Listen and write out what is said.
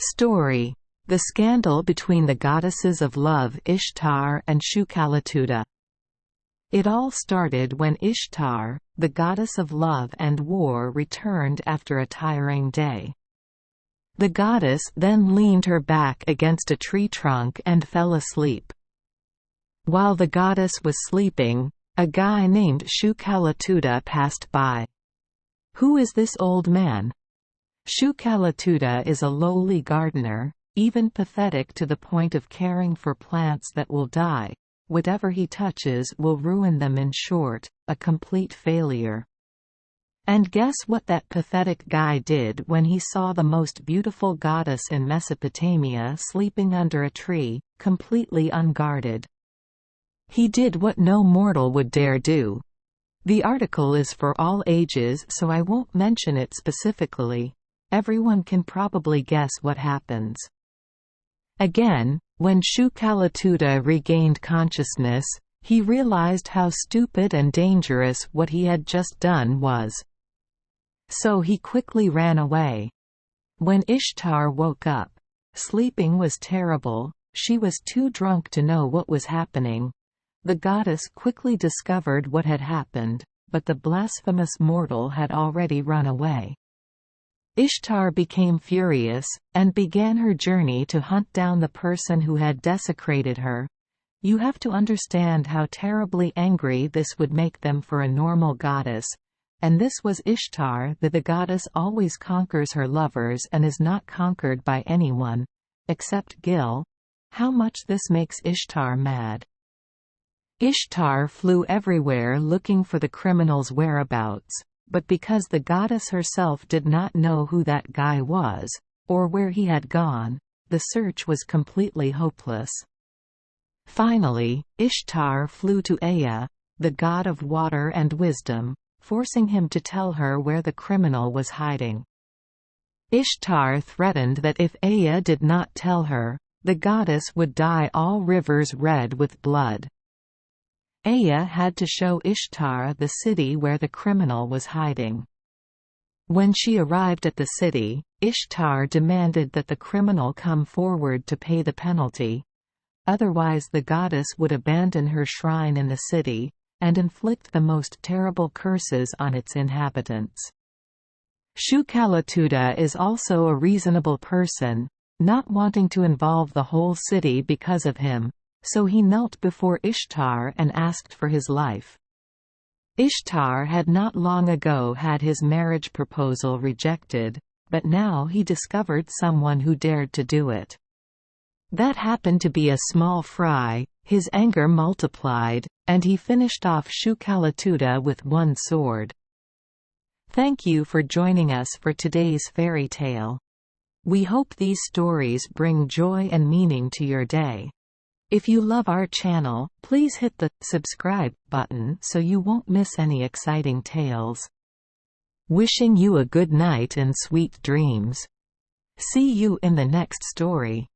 Story: The scandal between the goddesses of love Ishtar and Shukaletuda. It all started when Ishtar, the goddess of love and war, returned after a tiring day. The goddess then leaned her back against a tree trunk and fell asleep. While the goddess was sleeping, a guy named Shukaletuda passed by. "Who is this old man?" Shukaletuda is a lowly gardener, even pathetic to the point of caring for plants that will die. Whatever he touches will ruin them. In short, a complete failure. And guess what that pathetic guy did when he saw the most beautiful goddess in Mesopotamia sleeping under a tree, completely unguarded? He did what no mortal would dare do. The article is for all ages, so I won't mention it specifically. Everyone can probably guess what happens. Again, when Shukaletuda regained consciousness, he realized how stupid and dangerous what he had just done was. So he quickly ran away. When Ishtar woke up, sleeping was terrible, she was too drunk to know what was happening. The goddess quickly discovered what had happened, but the blasphemous mortal had already run away. Ishtar became furious, and began her journey to hunt down the person who had desecrated her. You have to understand how terribly angry this would make them for a normal goddess. And this was Ishtar. The goddess always conquers her lovers and is not conquered by anyone, except Gil. How much this makes Ishtar mad. Ishtar flew everywhere looking for the criminal's whereabouts. But because the goddess herself did not know who that guy was, or where he had gone, the search was completely hopeless. Finally, Ishtar flew to Ea, the god of water and wisdom, forcing him to tell her where the criminal was hiding. Ishtar threatened that if Ea did not tell her, the goddess would dye all rivers red with blood. Ea had to show Ishtar the city where the criminal was hiding. When she arrived at the city, Ishtar demanded that the criminal come forward to pay the penalty. Otherwise the goddess would abandon her shrine in the city, and inflict the most terrible curses on its inhabitants. Shukaletuda is also a reasonable person, not wanting to involve the whole city because of him. So he knelt before Ishtar and asked for his life. Ishtar had not long ago had his marriage proposal rejected, but now he discovered someone who dared to do it. That happened to be a small fry. His anger multiplied, and he finished off Shukaletuda with one sword. Thank you for joining us for today's fairy tale. We hope these stories bring joy and meaning to your day. If you love our channel, please hit the subscribe button so you won't miss any exciting tales. Wishing you a good night and sweet dreams. See you in the next story.